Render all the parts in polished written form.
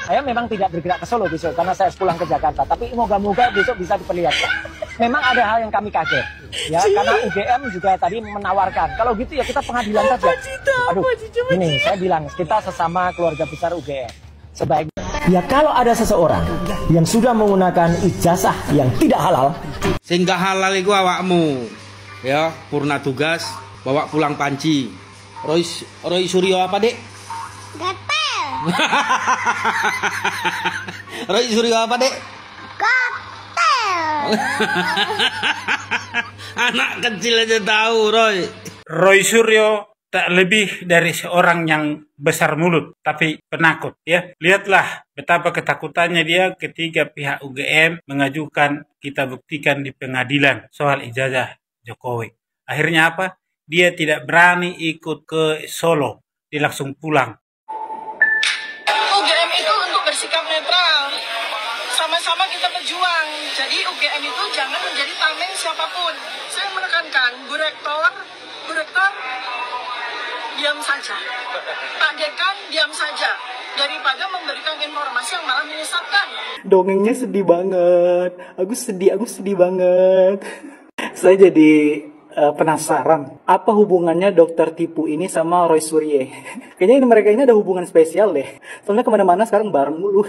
Saya memang tidak bergerak ke Solo besok karena saya pulang ke Jakarta. Tapi moga-moga besok bisa diperlihatkan. Memang ada hal yang kami kaget, ya karena UGM juga tadi menawarkan. Kalau gitu ya kita pengadilan saja. Aduh, ini saya bilang kita sesama keluarga besar UGM. Sebaiknya ya kalau ada seseorang yang sudah menggunakan ijazah yang tidak halal, sehingga halal itu awakmu, ya purna tugas bawa pulang panci. Roy Suryo apa dek? Gatel. Roy Suryo apa dek? Gatel. Anak kecil aja tahu Roy. Roy Suryo tak lebih dari seorang yang besar mulut tapi penakut ya. Lihatlah betapa ketakutannya dia ketika pihak UGM mengajukan kita buktikan di pengadilan soal ijazah Jokowi. Akhirnya apa? Dia tidak berani ikut ke Solo. Dia langsung pulang. UGM itu untuk bersikap netral. Sama-sama kita berjuang. Jadi UGM itu jangan menjadi tameng siapapun. Saya menekankan, Bu Rektor diam saja. Pak Dekan diam saja. Daripada memberikan informasi yang malah menyesatkan. Dongengnya sedih banget. Aku sedih banget. Saya jadi penasaran. Apa hubungannya dokter tipu ini sama Roy Suryo? Kayaknya mereka ini ada hubungan spesial deh. Soalnya kemana-mana sekarang bareng mulu.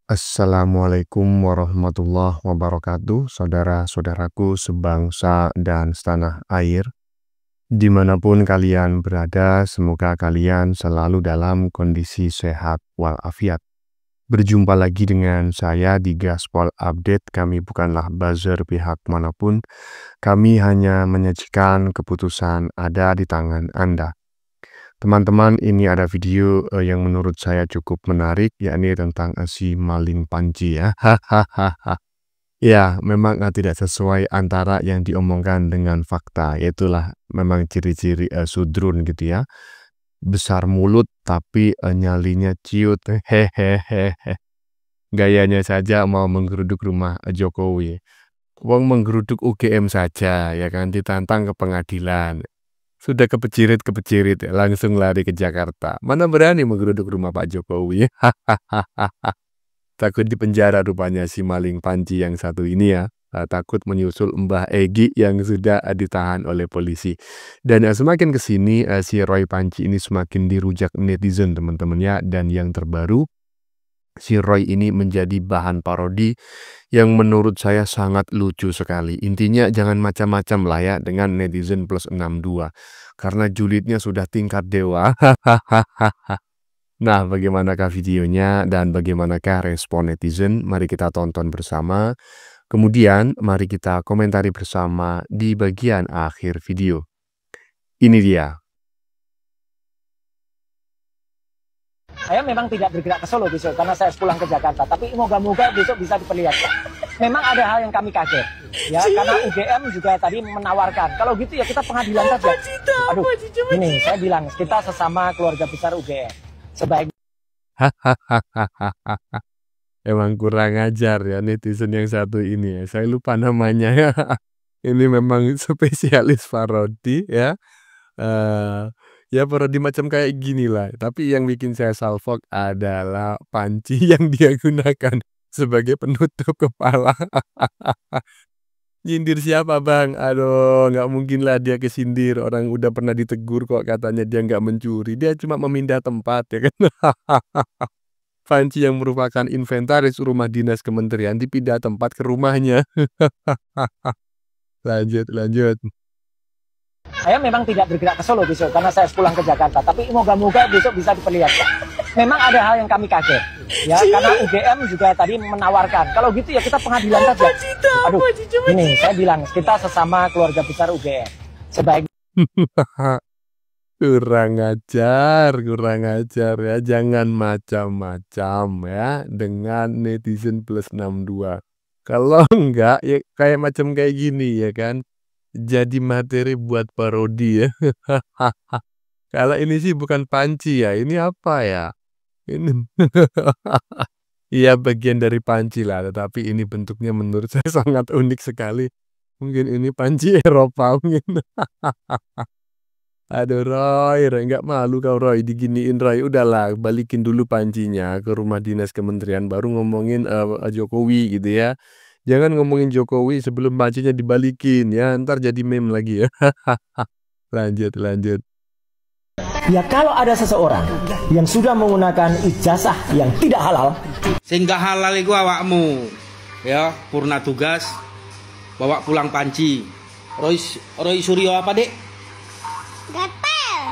Assalamualaikum warahmatullahi wabarakatuh, saudara-saudaraku sebangsa dan setanah air. Dimanapun kalian berada, semoga kalian selalu dalam kondisi sehat walafiat. Berjumpa lagi dengan saya di Gaspol Update. Kami bukanlah buzzer pihak manapun. Kami hanya menyajikan keputusan ada di tangan Anda. Teman-teman, ini ada video yang menurut saya cukup menarik, yakni tentang si maling panci ya. Hahaha. Ya, memang tidak sesuai antara yang diomongkan dengan fakta. Itulah memang ciri-ciri sudrun gitu ya. Besar mulut tapi nyalinya ciut. Hehehe. Gayanya saja mau menggeruduk rumah Jokowi. Wong menggeruduk UGM saja ya kan, ditantang ke pengadilan. Sudah kepecirit langsung lari ke Jakarta. Mana berani menggeruduk rumah Pak Jokowi. Takut dipenjara rupanya si maling panci yang satu ini ya. Takut menyusul Mbah Egy yang sudah ditahan oleh polisi. Dan semakin kesini si Roy Panci ini semakin dirujak netizen teman-teman ya. Dan yang terbaru, si Roy ini menjadi bahan parodi yang menurut saya sangat lucu sekali. Intinya jangan macam-macam lah ya dengan netizen plus 62. Karena julidnya sudah tingkat dewa. Nah, bagaimanakah videonya dan bagaimanakah respon netizen? Mari kita tonton bersama. Kemudian mari kita komentari bersama di bagian akhir video. Ini dia. saya memang tidak bergerak ke Solo besok karena saya pulang ke Jakarta. Tapi moga-moga besok bisa diperlihatkan. Memang ada hal yang kami kaget, ya karena UGM juga tadi menawarkan. Kalau gitu ya kita pengadilan saja. Aduh, ini saya bilang kita sesama keluarga besar UGM. Sebaiknya Emang kurang ajar ya netizen yang satu ini ya. Saya lupa namanya ya. Ini memang spesialis parodi ya. Ya parodi macam kayak gini lah. Tapi yang bikin saya salfok adalah panci yang dia gunakan sebagai penutup kepala. Nyindir siapa bang? Aduh, nggak mungkin lah dia kesindir. Orang udah pernah ditegur kok katanya dia nggak mencuri. Dia cuma memindah tempat ya kan. Panci yang merupakan inventaris rumah dinas kementerian dipindah tempat ke rumahnya. Lanjut. saya memang tidak bergerak ke Solo besok karena saya pulang ke Jakarta. Tapi moga-moga besok bisa diperlihatkan. Memang ada hal yang kami kaget, ya karena UGM juga tadi menawarkan. Kalau gitu ya kita pengadilan saja. Aduh, ini saya bilang kita sesama keluarga besar UGM. Sebaiknya Kurang ajar ya. Jangan macam-macam ya dengan netizen plus 62. Kalau enggak ya kayak macam kayak gini ya kan. Jadi materi buat parodi ya. Kalau ini sih bukan panci ya. Ini apa ya? Ini iya bagian dari panci lah. Tetapi ini bentuknya menurut saya sangat unik sekali. Mungkin ini panci Eropa mungkin. Aduh Roy, nggak malu kau Roy diginiin Roy. Udahlah, balikin dulu pancinya ke rumah dinas kementerian baru ngomongin Jokowi gitu ya. Jangan ngomongin Jokowi sebelum pancinya dibalikin ya, ntar jadi meme lagi ya. Lanjut. Ya kalau ada seseorang yang sudah menggunakan ijazah yang tidak halal, Sehingga halal itu awakmu. Ya, purna tugas bawa pulang panci. Roy Suryo apa, Dek? Gatel.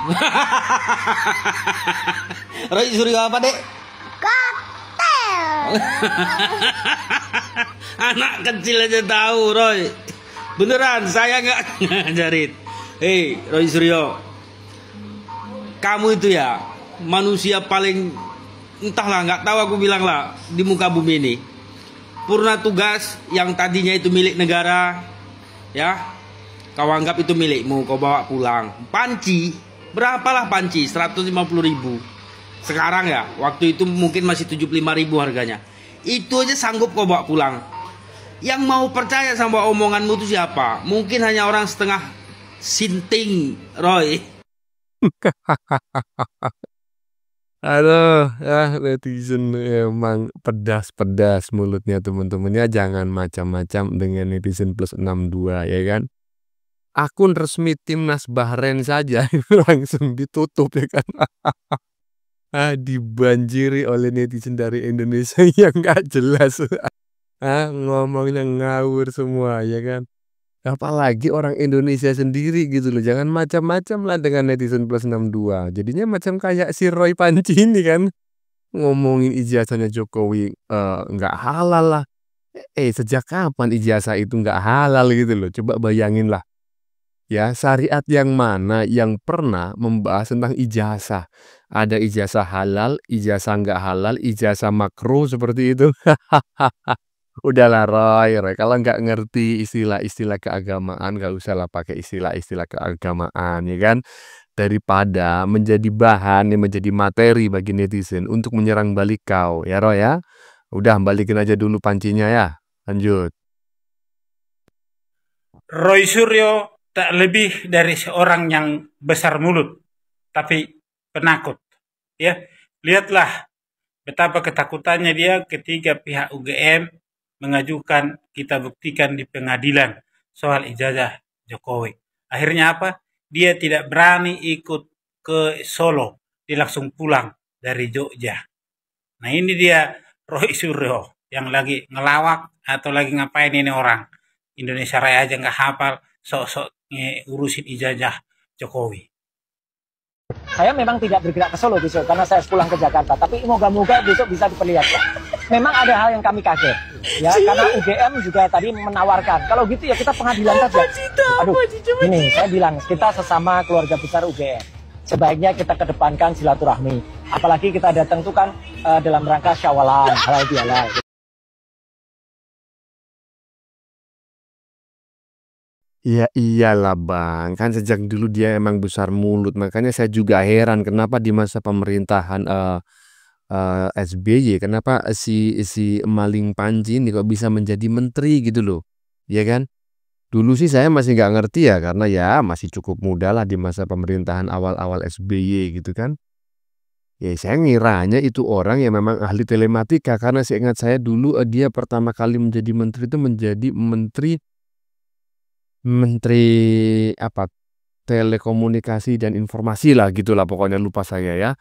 Roy Suryo apa, Dek? Gatel. Anak kecil aja tahu, Roy. Beneran, saya nggak ngajarin. Hei, Roy Suryo. Kamu itu ya manusia paling, entahlah, nggak tahu aku bilang lah, di muka bumi ini. Purna tugas yang tadinya itu milik negara, ya, kau anggap itu milikmu, kau bawa pulang. Panci, berapalah panci? 150.000. Sekarang ya, waktu itu mungkin masih 75.000 harganya. Itu aja sanggup kau bawa pulang. Yang mau percaya sama omonganmu itu siapa? Mungkin hanya orang setengah sinting, Roy. Aduh, ya netizen emang pedas-pedas mulutnya teman-teman ya. Jangan macam-macam dengan netizen plus 62 ya kan. Akun resmi timnas Bahrain saja langsung ditutup ya kan. Dibanjiri oleh netizen dari Indonesia yang gak jelas. Ngomongnya ngawur semua ya kan. Apalagi orang Indonesia sendiri gitu loh. Jangan macam-macam lah dengan netizen plus 62. Jadinya macam kayak si Roy Panci ini kan. Ngomongin ijazahnya Jokowi nggak halal lah. Sejak kapan ijazah itu nggak halal gitu loh. Coba bayangin lah. Ya, syariat yang mana yang pernah membahas tentang ijazah. Ada ijazah halal, ijazah nggak halal, ijazah makruh seperti itu. Udahlah Roy, kalau nggak ngerti istilah-istilah keagamaan, nggak usah lah pakai istilah-istilah keagamaan, ya kan? Daripada menjadi bahan, menjadi materi bagi netizen untuk menyerang balik kau, ya Roy ya. Udah, balikin aja dulu pancinya ya. Lanjut. Roy Suryo tak lebih dari seorang yang besar mulut, tapi penakut. Ya, lihatlah betapa ketakutannya dia ketika pihak UGM mengajukan kita buktikan di pengadilan soal ijazah Jokowi. Akhirnya apa? Dia tidak berani ikut ke Solo. Dia langsung pulang dari Jogja. Nah ini dia Roy Suryo yang lagi ngelawak atau lagi ngapain ini orang. Indonesia Raya aja nggak hafal, sok-sok ngurusin ijazah Jokowi. saya memang tidak bergerak ke Solo besok karena saya harus pulang ke Jakarta. Tapi moga-moga besok bisa diperlihatkan. Memang ada hal yang kami kaget, ya, karena UGM juga tadi menawarkan. Kalau gitu ya kita pengadilan saja. Aduh, ini saya bilang kita sesama keluarga besar UGM. Sebaiknya kita kedepankan silaturahmi. Apalagi kita datang itu kan dalam rangka syawalan, halal bihalal. Ya iyalah Bang, kan sejak dulu dia emang besar mulut. Makanya saya juga heran kenapa di masa pemerintahan SBY, kenapa si Maling Panji ini kok bisa menjadi menteri gitu loh. Ya kan? Dulu sih saya masih nggak ngerti ya, karena ya masih cukup muda lah di masa pemerintahan awal-awal SBY gitu kan. Ya saya ngiranya itu orang yang memang ahli telematika, karena seingat saya dulu dia pertama kali menjadi menteri itu menjadi menteri apa, telekomunikasi dan informasi lah gitulah pokoknya, lupa saya ya.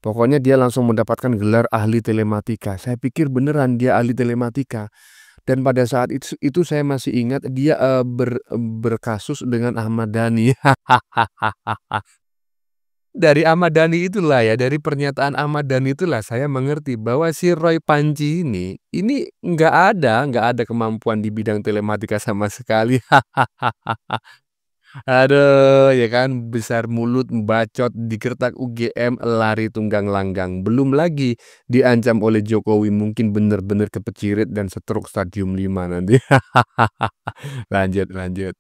Pokoknya dia langsung mendapatkan gelar ahli telematika. Saya pikir beneran dia ahli telematika. Dan pada saat itu saya masih ingat dia berkasus dengan Ahmad Dhani. Dari Ahmad Dhani itulah ya, dari pernyataan Ahmad Dhani itulah saya mengerti bahwa si Roy Panci ini nggak ada kemampuan di bidang telematika sama sekali. Aduh, ya kan, besar mulut, bacot, digertak UGM, lari tunggang langgang. Belum lagi diancam oleh Jokowi, mungkin bener-bener kepecirit dan stroke stadium 5 nanti. Lanjut.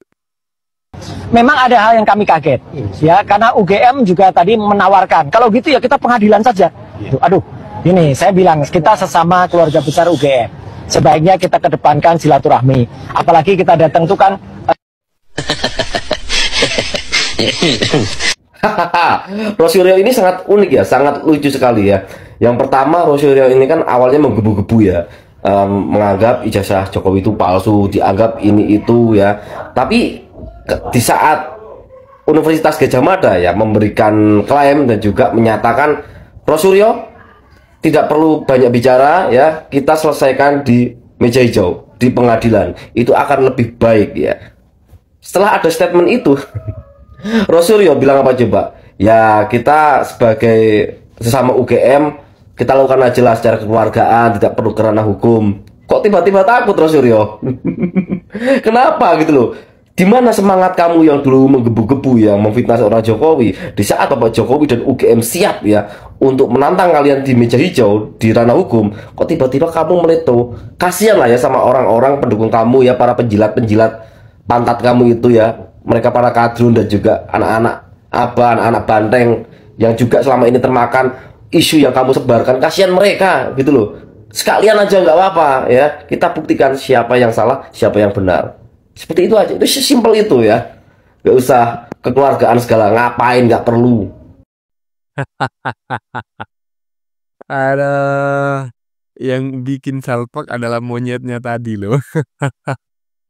Memang ada hal yang kami kaget, ya, karena UGM juga tadi menawarkan. Kalau gitu ya kita pengadilan saja. Aduh, ini saya bilang kita sesama keluarga besar UGM. Sebaiknya kita kedepankan silaturahmi. Apalagi kita datang tuh kan Rosario ini sangat unik ya, sangat lucu sekali ya. Yang pertama, Rosario ini kan awalnya menggebu-gebu ya, menganggap ijazah Jokowi itu palsu, dianggap ini itu ya. Tapi di saat Universitas Gadjah Mada ya memberikan klaim dan juga menyatakan, Rosario tidak perlu banyak bicara ya, kita selesaikan di meja hijau, di pengadilan, itu akan lebih baik ya. Setelah ada statement itu, Rosario bilang apa coba? Ya kita sebagai sesama UGM, kita lakukan aja lah secara kekeluargaan, tidak perlu kerana hukum. Kok tiba-tiba takut Rosario? Kenapa gitu loh? Di mana semangat kamu yang dulu menggebu-gebu yang memfitnah seorang Jokowi? Di saat Bapak Jokowi dan UGM siap ya untuk menantang kalian di meja hijau di ranah hukum, kok tiba-tiba kamu meleto? Kasihan lah ya sama orang-orang pendukung kamu ya, para penjilat-penjilat pantat kamu itu ya, mereka para kadrun dan juga anak-anak banteng yang juga selama ini termakan isu yang kamu sebarkan. Kasihan mereka gitu loh. Sekalian aja nggak apa-apa ya, kita buktikan siapa yang salah, siapa yang benar. Seperti itu aja, itu simpel itu ya. Gak usah kekeluargaan segala, ngapain, gak perlu. Ada yang bikin salpok adalah monyetnya tadi loh.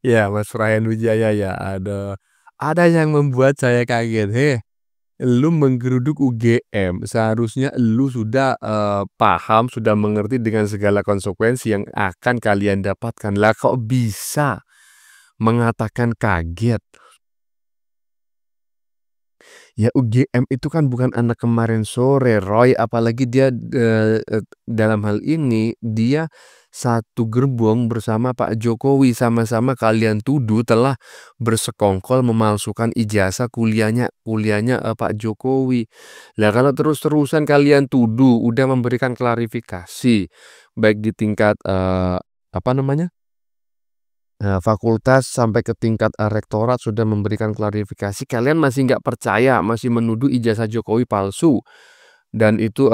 Ya, Mas Ryan Wijaya ya, ada yang membuat saya kaget. Lu menggeruduk UGM, seharusnya lu sudah paham, sudah mengerti dengan segala konsekuensi yang akan kalian dapatkan. Lah kok bisa mengatakan kaget? Ya UGM itu kan bukan anak kemarin sore, Roy. Apalagi dia dalam hal ini dia satu gerbong bersama Pak Jokowi. Sama-sama kalian tuduh telah bersekongkol memalsukan ijazah kuliahnya Pak Jokowi. Lah kalau terus-terusan kalian tuduh, udah memberikan klarifikasi baik di tingkat fakultas sampai ke tingkat rektorat sudah memberikan klarifikasi, kalian masih nggak percaya, masih menuduh ijazah Jokowi palsu, dan itu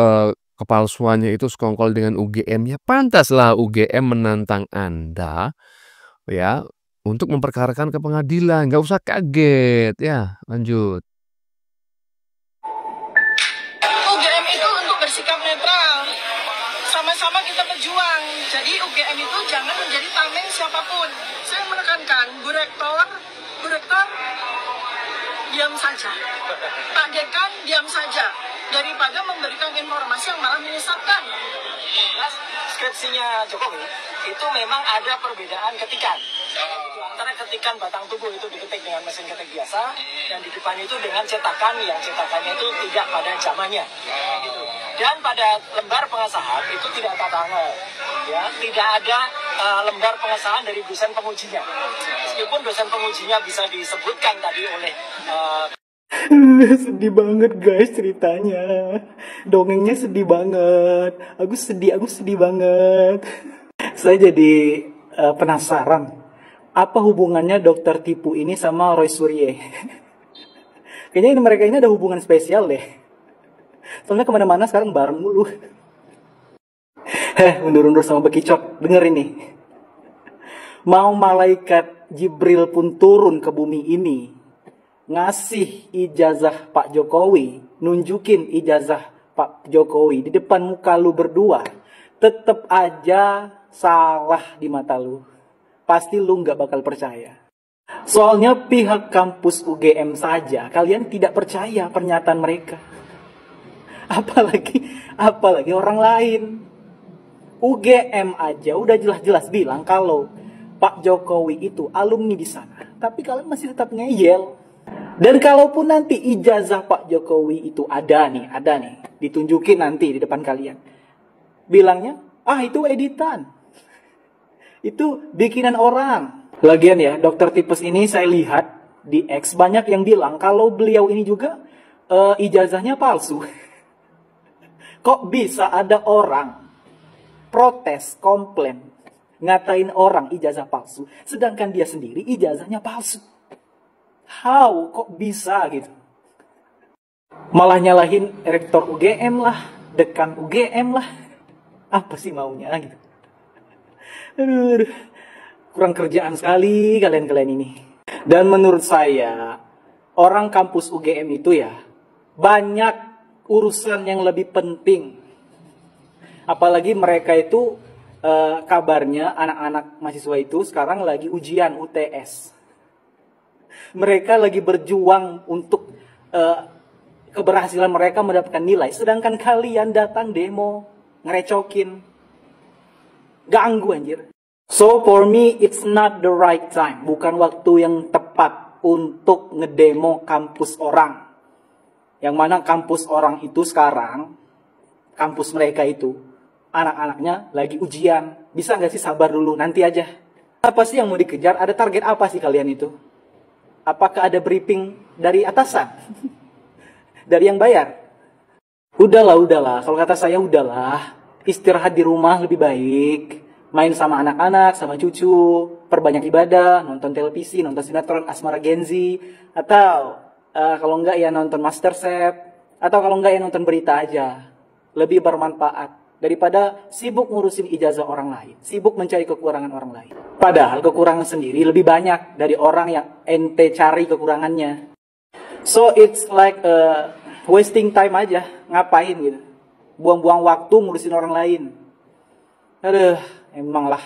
kepalsuannya itu sekongkol dengan UGM. Ya pantaslah UGM menantang Anda ya untuk memperkarakan ke pengadilan. Nggak usah kaget ya. Lanjut. UGM itu untuk bersikap netral. Sama-sama kita berjuang. Jadi UGM itu jangan menjadi tameng siapapun. Saya menekankan, Bu Rektor diam saja. Pak Dekan diam saja. Daripada memberikan informasi yang malah menyesatkan. Skripsinya Jokowi itu memang ada perbedaan ketikan. Antara ketikan batang tubuh itu diketik dengan mesin ketik biasa, dan di depan itu dengan cetakan yang cetakannya itu tidak pada zamannya. Gitu. Dan pada lembar pengesahan itu tidak tata tangan, ya, tidak ada lembar pengesahan dari dosen pengujinya. Meskipun dosen pengujinya bisa disebutkan tadi oleh Sedih banget guys ceritanya. Dongengnya sedih banget. Aku sedih banget. Saya jadi penasaran. Apa hubungannya dokter tipu ini sama Roy Surye? Kayaknya mereka ini ada hubungan spesial deh. Soalnya kemana-mana sekarang bareng mulu. Undur-undur sama bekicot. Denger ini. Mau malaikat Jibril pun turun ke bumi ini, ngasih ijazah Pak Jokowi, nunjukin ijazah Pak Jokowi di depan muka lu berdua, tetep aja salah di mata lu. Pasti lu nggak bakal percaya. Soalnya pihak kampus UGM saja kalian tidak percaya pernyataan mereka. Apalagi orang lain. UGM aja udah jelas-jelas bilang kalau Pak Jokowi itu alumni di sana, tapi kalian masih tetap ngeyel. Dan kalaupun nanti ijazah Pak Jokowi itu ada nih, ditunjukin nanti di depan kalian, bilangnya, itu editan, itu bikinan orang. Lagian ya, dokter tipes ini saya lihat di X banyak yang bilang kalau beliau ini juga ijazahnya palsu. Kok bisa ada orang protes, komplain, ngatain orang ijazah palsu, sedangkan dia sendiri ijazahnya palsu? How? Kok bisa gitu? Malah nyalahin rektor UGM lah, dekan UGM lah. Apa sih maunya gitu? Aduh, kurang kerjaan sekali kalian-kalian ini. Dan menurut saya, orang kampus UGM itu ya, banyak urusan yang lebih penting. Apalagi mereka itu, kabarnya anak-anak mahasiswa itu sekarang lagi ujian UTS. Mereka lagi berjuang untuk keberhasilan mereka mendapatkan nilai. Sedangkan kalian datang demo, ngerecokin. Ganggu anjir. So for me, it's not the right time. Bukan waktu yang tepat untuk ngedemo kampus orang. Yang mana kampus orang itu sekarang, kampus mereka itu, anak-anaknya lagi ujian. Bisa nggak sih sabar dulu, nanti aja. Apa sih yang mau dikejar? Ada target apa sih kalian itu? Apakah ada briefing dari atasan? Dari yang bayar? Udahlah. Kalau kata saya udahlah. Istirahat di rumah lebih baik. Main sama anak-anak, sama cucu. Perbanyak ibadah, nonton televisi, nonton sinetron Asmara Genzi. Atau kalau enggak ya nonton MasterChef. Atau kalau enggak ya nonton berita aja. Lebih bermanfaat daripada sibuk ngurusin ijazah orang lain. Sibuk mencari kekurangan orang lain. Padahal kekurangan sendiri lebih banyak dari orang yang ente cari kekurangannya. So it's like wasting time aja. Ngapain gitu. Buang-buang waktu ngurusin orang lain. Aduh, emang lah.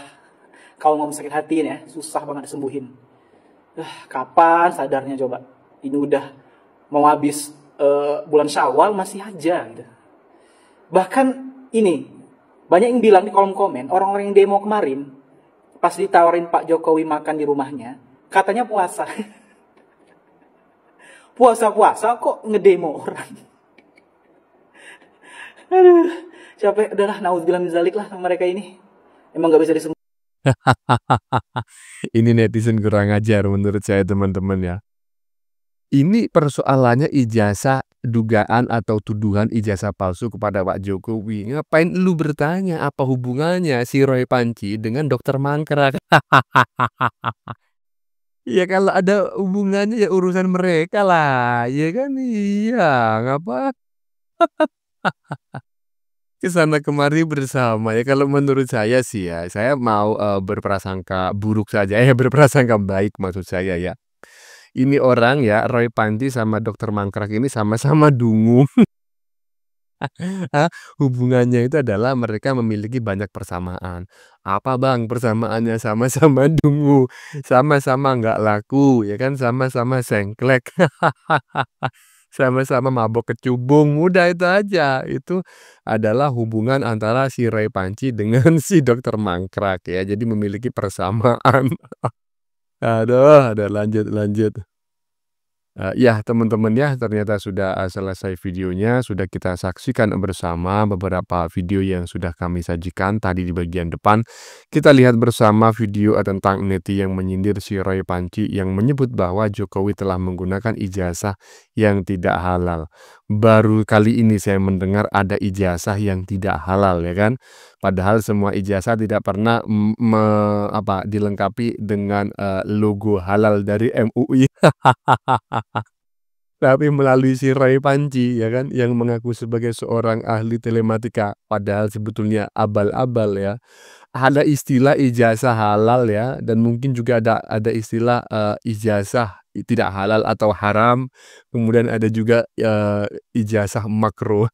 Kalau ngomong sakit hati ya, susah banget disembuhin. Kapan sadarnya coba? Ini udah mau habis bulan Syawal masih aja gitu. Bahkan ini, banyak yang bilang di kolom komen, orang-orang yang demo kemarin, pas ditawarin Pak Jokowi makan di rumahnya, katanya puasa. Puasa-puasa kok ngedemo orang. Aduh, capek. Udahlah, naudzubillah min dzalik lah sama mereka ini. Emang gak bisa disembuh. Ini netizen kurang ajar menurut saya teman-teman ya. Ini persoalannya ijazah, dugaan atau tuduhan ijazah palsu kepada Pak Jokowi. Ngapain lu bertanya apa hubungannya si Roy Panci dengan dokter mangkrak? Ya kalau ada hubungannya ya urusan mereka lah. Ya kan iya, ngapa? Kesana kemari bersama ya. Kalau menurut saya sih ya, saya mau berprasangka buruk saja ya, berprasangka baik maksud saya ya. Ini orang ya, Roy Panci sama dokter mangkrak ini sama-sama dungu. Hubungannya itu adalah mereka memiliki banyak persamaan. Apa bang persamaannya? Sama-sama dungu, sama-sama nggak laku, ya kan? Sama-sama sengklek, sama-sama mabok kecubung. Udah itu aja. Itu adalah hubungan antara si Roy Panci dengan si dokter mangkrak ya. Jadi memiliki persamaan. Aduh, ada lanjut. Ya teman-teman ya, ternyata sudah selesai videonya, sudah kita saksikan bersama beberapa video yang sudah kami sajikan tadi di bagian depan. Kita lihat bersama video tentang neti yang menyindir si Roy Panci yang menyebut bahwa Jokowi telah menggunakan ijazah yang tidak halal. Baru kali ini saya mendengar ada ijazah yang tidak halal ya kan. Padahal semua ijazah tidak pernah dilengkapi dengan logo halal dari MUI. Tapi melalui si Roy Panci ya kan, yang mengaku sebagai seorang ahli telematika, padahal sebetulnya abal-abal ya. Ada istilah ijazah halal ya, dan mungkin juga ada istilah ijazah tidak halal atau haram. Kemudian ada juga ijazah makruh.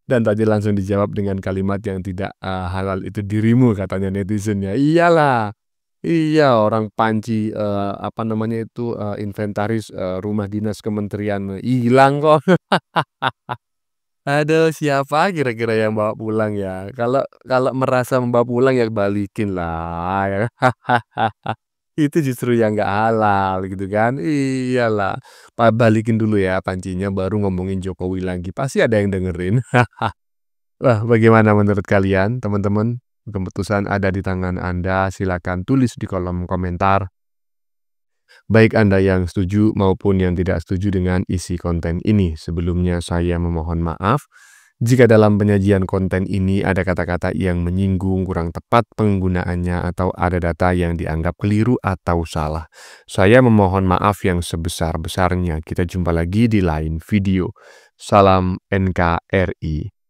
Dan tadi langsung dijawab dengan kalimat yang tidak halal itu dirimu, katanya netizen ya. Iyalah. Iya, orang Panci inventaris rumah dinas kementerian hilang kok. Aduh, siapa kira-kira yang bawa pulang ya? Kalau merasa membawa pulang ya balikin lah ya. Itu justru yang nggak halal gitu kan. Iyalah. Balikin dulu ya pancinya, baru ngomongin Jokowi lagi. Pasti ada yang dengerin. Wah, bagaimana menurut kalian teman-teman? Keputusan ada di tangan Anda, silakan tulis di kolom komentar. Baik Anda yang setuju maupun yang tidak setuju dengan isi konten ini. Sebelumnya saya memohon maaf jika dalam penyajian konten ini ada kata-kata yang menyinggung, kurang tepat penggunaannya, atau ada data yang dianggap keliru atau salah. Saya memohon maaf yang sebesar-besarnya. Kita jumpa lagi di lain video. Salam NKRI.